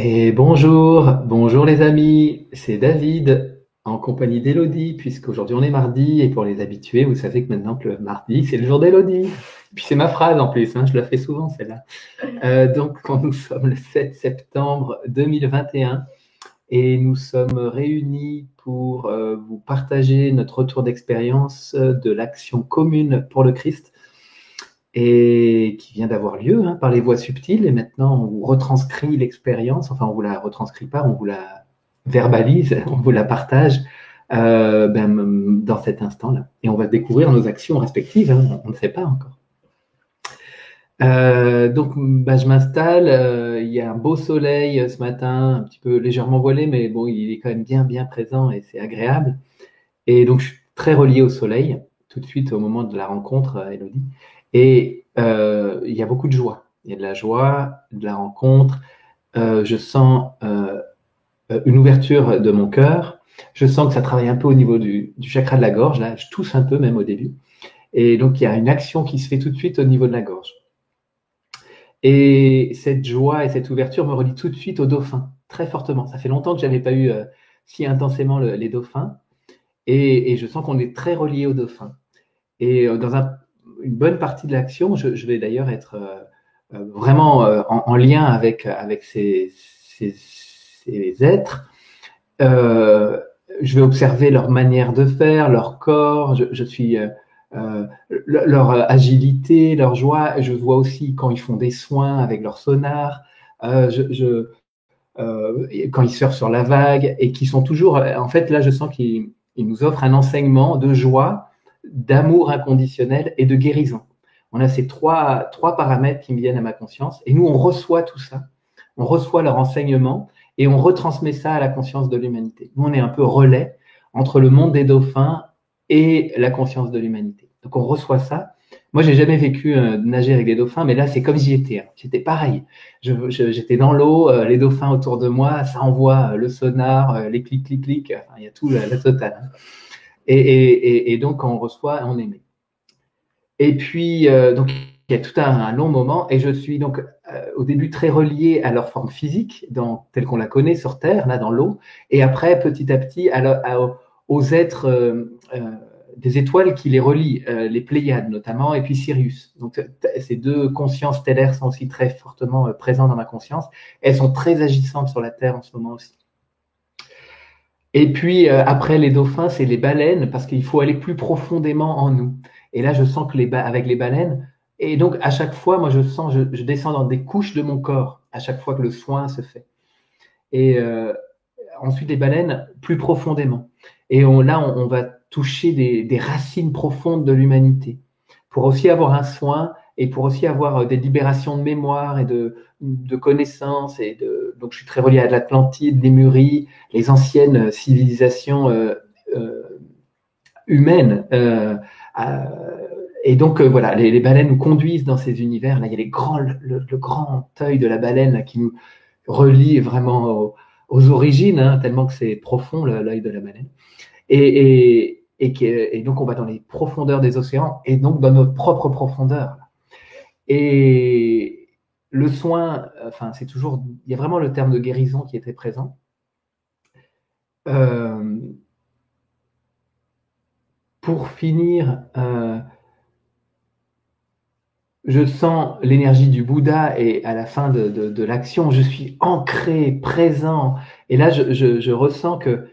Et bonjour les amis, c'est David en compagnie d'Élodie, puisqu'aujourd'hui on est mardi et pour les habitués, vous savez que maintenant que le mardi c'est le jour d'Élodie. Puis c'est ma phrase en plus, hein, je la fais souvent celle-là. Donc quand nous sommes le 7 septembre 2021 et nous sommes réunis pour vous partager notre retour d'expérience de l'action commune pour le Christ et qui vient d'avoir lieu par les voies subtiles. Et maintenant, on vous retranscrit l'expérience. Enfin, on vous la retranscrit pas, on vous la verbalise, on vous la partage dans cet instant-là. Et on va découvrir nos actions respectives. On ne sait pas encore. Donc, je m'installe. Il y a un beau soleil ce matin, un petit peu légèrement voilé, mais bon, il est quand même bien présent et c'est agréable. Et donc, je suis très relié au soleil, tout de suite au moment de la rencontre, Elodie. Et il y a beaucoup de joie. Il y a de la joie, de la rencontre. Je sens une ouverture de mon cœur. Je sens que ça travaille un peu au niveau du chakra de la gorge. Là, je tousse un peu même au début. Et donc, il y a une action qui se fait tout de suite au niveau de la gorge. Et cette joie et cette ouverture me relie tout de suite aux dauphins, très fortement. Ça fait longtemps que je n'avais pas eu si intensément les dauphins. Et je sens qu'on est très relié aux dauphins. Et dans une bonne partie de l'action, je vais d'ailleurs être vraiment en lien avec ces êtres. Je vais observer leur manière de faire, leur corps. Je suis leur agilité, leur joie. Je vois aussi quand ils font des soins avec leur sonar. Quand ils surfent sur la vague et qui sont toujours, en fait, là, je sens qu'ils nous offrent un enseignement de joie, d'amour inconditionnel et de guérison. On a ces trois paramètres qui me viennent à ma conscience et nous, on reçoit tout ça. On reçoit leur enseignement et on retransmet ça à la conscience de l'humanité. Nous, on est un peu relais entre le monde des dauphins et la conscience de l'humanité. Donc, on reçoit ça. Moi, j'ai jamais vécu nager avec des dauphins, mais là, c'est comme j'y étais. J'étais pareil. J'étais dans l'eau, les dauphins autour de moi, ça envoie le sonar, les clics, enfin, il y a tout la totale. Et donc, quand on reçoit, on émet. Et puis, donc, il y a tout un long moment, et je suis donc au début très relié à leur forme physique, telle qu'on la connaît sur Terre, là dans l'eau, et après, petit à petit, aux êtres des étoiles qui les relient, les Pléiades notamment, et puis Sirius. Donc, ces deux consciences stellaires sont aussi très fortement présentes dans ma conscience. Elles sont très agissantes sur la Terre en ce moment aussi. Et puis, après les dauphins, c'est les baleines, parce qu'il faut aller plus profondément en nous. Et là, je sens que avec les baleines, et donc à chaque fois, moi, je descends dans des couches de mon corps, à chaque fois que le soin se fait. Et ensuite, les baleines, plus profondément. Et là, on va toucher des racines profondes de l'humanité, pour aussi avoir un soin et pour aussi avoir des libérations de mémoire et de connaissances. Donc, je suis très relié à l'Atlantide, Lémurie, les anciennes civilisations humaines. Et donc, voilà, les baleines nous conduisent dans ces univers. Là, il y a le grand œil de la baleine là, qui nous relie vraiment aux origines, tellement que c'est profond, l'œil de la baleine. Et donc, on va dans les profondeurs des océans et donc dans notre propre profondeur. Et le soin, enfin, c'est toujours, il y a vraiment le terme de guérison qui était présent. Pour finir, je sens l'énergie du Bouddha et à la fin de l'action, je suis ancré, présent. Et là, je ressens que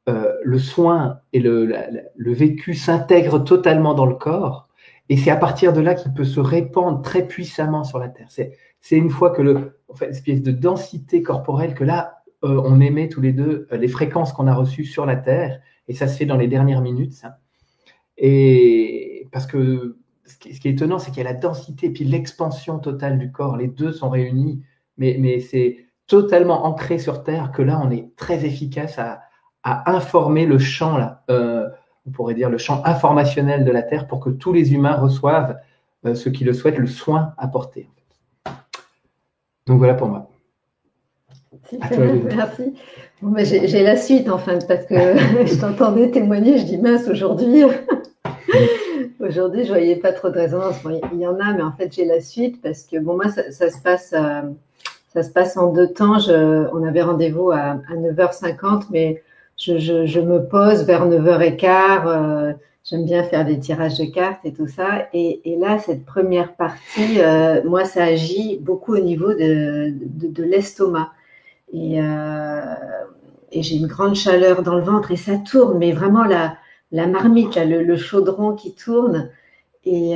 le soin et le vécu s'intègrent totalement dans le corps. Et c'est à partir de là qu'il peut se répandre très puissamment sur la Terre. C'est une fois que une espèce de densité corporelle que là, on émet tous les deux les fréquences qu'on a reçues sur la Terre. Et ça se fait dans les dernières minutes, ça. Et parce que ce qui est étonnant, c'est qu'il y a la densité et puis l'expansion totale du corps. Les deux sont réunis, mais c'est totalement ancré sur Terre que là, on est très efficace à informer le champ, là, on pourrait dire le champ informationnel de la Terre pour que tous les humains reçoivent, ceux qui le souhaitent, le soin apporté. Donc voilà pour moi. Super, merci. Bon, j'ai la suite en fait, parce que je t'entendais témoigner, je dis mince, aujourd'hui, je voyais pas trop de résonance. Bon, il y en a, mais en fait, j'ai la suite parce que bon, moi, ça se ça se passe en 2 temps. On avait rendez-vous à 9h50, mais je me pose vers 9h15. J'aime bien faire des tirages de cartes et tout ça. Et là, cette première partie, moi, ça agit beaucoup au niveau de l'estomac. Et j'ai une grande chaleur dans le ventre et ça tourne, mais vraiment la marmite, là, le chaudron qui tourne. Et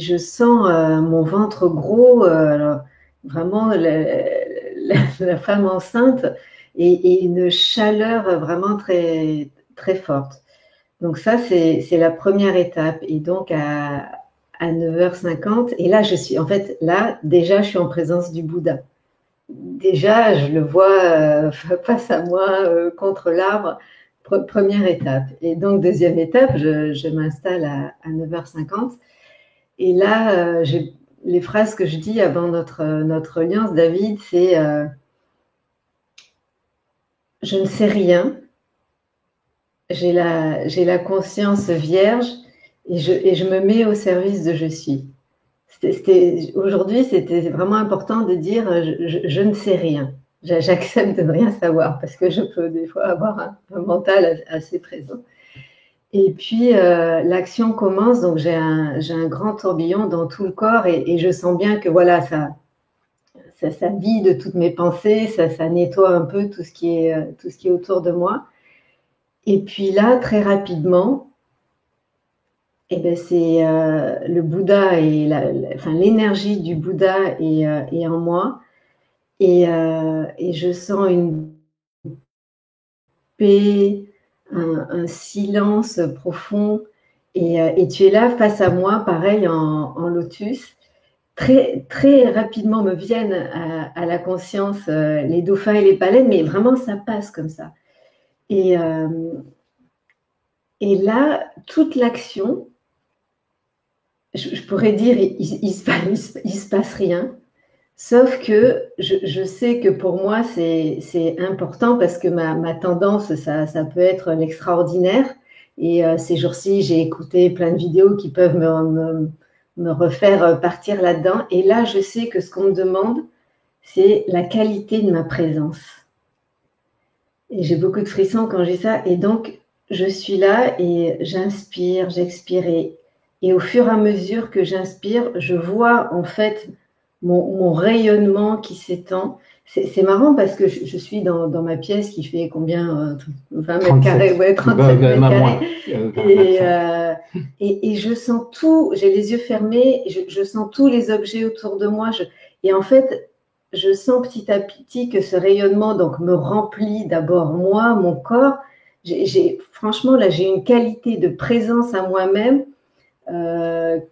je sens mon ventre gros, alors, vraiment la femme enceinte et une chaleur vraiment très, très forte. Donc ça, c'est la première étape. Et donc à 9h50, et là, déjà, je suis en présence du Bouddha. Déjà, je le vois face à moi, contre l'arbre. Première étape. Et donc, deuxième étape, je m'installe à 9h50. Et là, les phrases que je dis avant notre audience, David, c'est je ne sais rien, j'ai la conscience vierge et je me mets au service de je suis. Aujourd'hui, c'était vraiment important de dire je ne sais rien. J'accepte de ne rien savoir parce que je peux des fois avoir un mental assez présent. Et puis l'action commence, donc j'ai un grand tourbillon dans tout le corps et je sens bien que voilà, ça vide toutes mes pensées, ça nettoie un peu tout ce qui est autour de moi. Et puis là, très rapidement, c'est le Bouddha et l'énergie du Bouddha est en moi et je sens une paix, un silence profond et tu es là face à moi, pareil en lotus. Très, très rapidement me viennent à la conscience les dauphins et les baleines, mais vraiment ça passe comme ça. Et là, toute l'action, je pourrais dire, il se passe rien, sauf que je sais que pour moi, c'est important parce que ma tendance, ça peut être l'extraordinaire. Et ces jours-ci, j'ai écouté plein de vidéos qui peuvent me refaire partir là-dedans. Et là, je sais que ce qu'on me demande, c'est la qualité de ma présence. Et j'ai beaucoup de frissons quand j'ai ça. Et donc, je suis là et j'inspire, j'expire. Et au fur et à mesure que j'inspire, je vois en fait mon rayonnement qui s'étend. C'est marrant parce que je suis dans ma pièce qui fait combien 20 mètres carrés, ouais, 37 mètres carrés. Et je sens tout, j'ai les yeux fermés, je sens tous les objets autour de moi. Et en fait, je sens petit à petit que ce rayonnement donc, me remplit d'abord moi, mon corps. Franchement, là, j'ai une qualité de présence à moi-même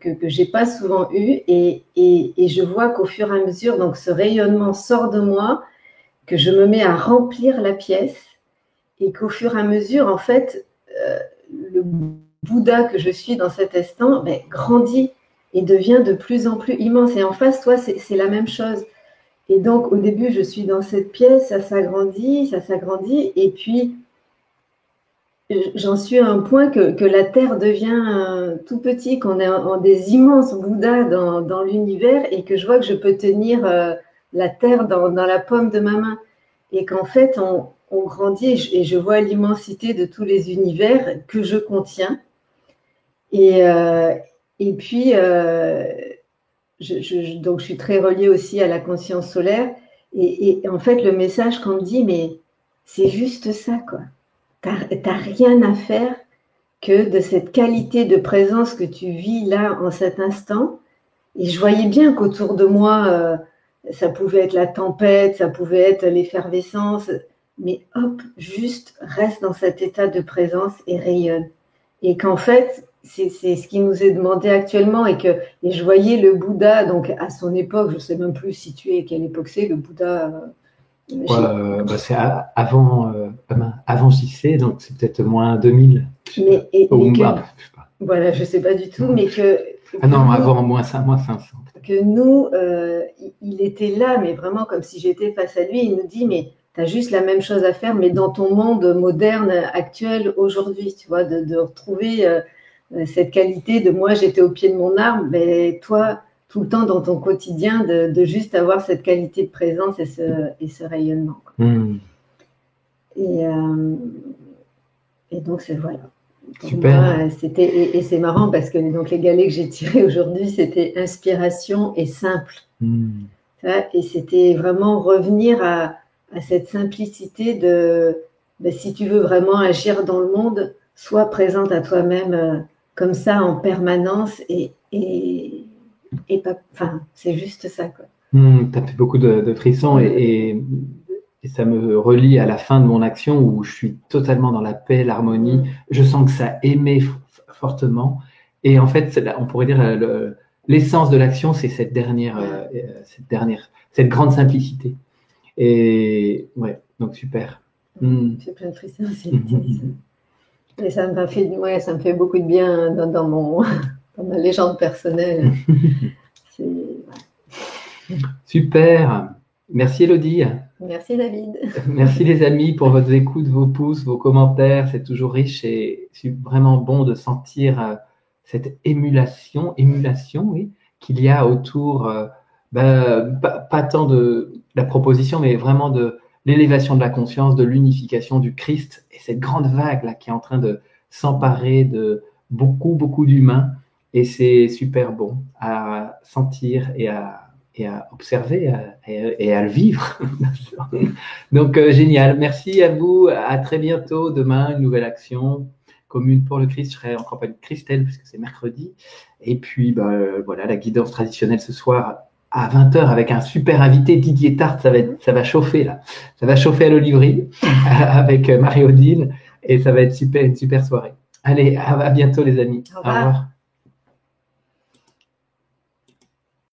que j'ai pas souvent eu et je vois qu'au fur et à mesure donc ce rayonnement sort de moi, que je me mets à remplir la pièce et qu'au fur et à mesure en fait le Bouddha que je suis dans cet instant grandit et devient de plus en plus immense et en face toi c'est la même chose et donc au début je suis dans cette pièce, ça s'agrandit et puis j'en suis à un point que la Terre devient tout petit, qu'on est en des immenses Bouddhas dans l'univers et que je vois que je peux tenir la Terre dans la paume de ma main. Et qu'en fait, on grandit et je vois l'immensité de tous les univers que je contiens. Et puis, donc je suis très reliée aussi à la conscience solaire. Et en fait, le message qu'on me dit, mais c'est juste ça, quoi. T'as rien à faire que de cette qualité de présence que tu vis là en cet instant. Et je voyais bien qu'autour de moi, ça pouvait être la tempête, ça pouvait être l'effervescence, mais hop, juste reste dans cet état de présence et rayonne. Et qu'en fait, c'est ce qui nous est demandé actuellement et je voyais le Bouddha, donc à son époque, je ne sais même plus situer quelle époque c'est, le Bouddha. C'est avant JC, donc c'est peut-être moins 2000. Voilà, je ne sais pas du tout, mais que... avant moins 500. Que nous, il était là, mais vraiment comme si j'étais face à lui, il nous dit, mais tu as juste la même chose à faire, mais dans ton monde moderne, actuel, aujourd'hui, tu vois, de retrouver cette qualité de moi, j'étais au pied de mon arbre, mais toi, tout le temps dans ton quotidien de juste avoir cette qualité de présence et ce rayonnement, quoi. Et donc, voilà. Pour Super. moi, et c'est marrant parce que donc, les galets que j'ai tirés aujourd'hui, c'était inspiration et simple. Et c'était vraiment revenir à cette simplicité de si tu veux vraiment agir dans le monde, sois présente à toi-même comme ça en permanence et pas, enfin, c'est juste ça, quoi. Ça fait beaucoup de frissons et ça me relie à la fin de mon action où je suis totalement dans la paix, l'harmonie. Je sens que ça émet fortement. Et en fait, on pourrait dire l'essence de l'action, c'est cette grande simplicité. Et ouais, donc super. J'ai plein de frissons aussi. Et ça me fait beaucoup de bien dans ma légende personnelle. Super. Merci Elodie. Merci David. Merci les amis pour votre écoute, vos pouces, vos commentaires. C'est toujours riche et c'est vraiment bon de sentir cette émulation, oui, qu'il y a autour, pas tant de la proposition, mais vraiment de l'élévation de la conscience, de l'unification du Christ et cette grande vague là qui est en train de s'emparer de beaucoup d'humains. Et c'est super bon à sentir et à observer et à le vivre. Donc, génial. Merci à vous. À très bientôt. Demain, une nouvelle action commune pour le Christ. Je serai en compagnie de Christelle puisque c'est mercredi. Et puis, voilà, la guidance traditionnelle ce soir à 20h avec un super invité, Didier Tarte. Ça va chauffer là. Ça va chauffer à l'Olivry avec Marie-Odile et ça va être une super soirée. Allez, à bientôt les amis. Au revoir.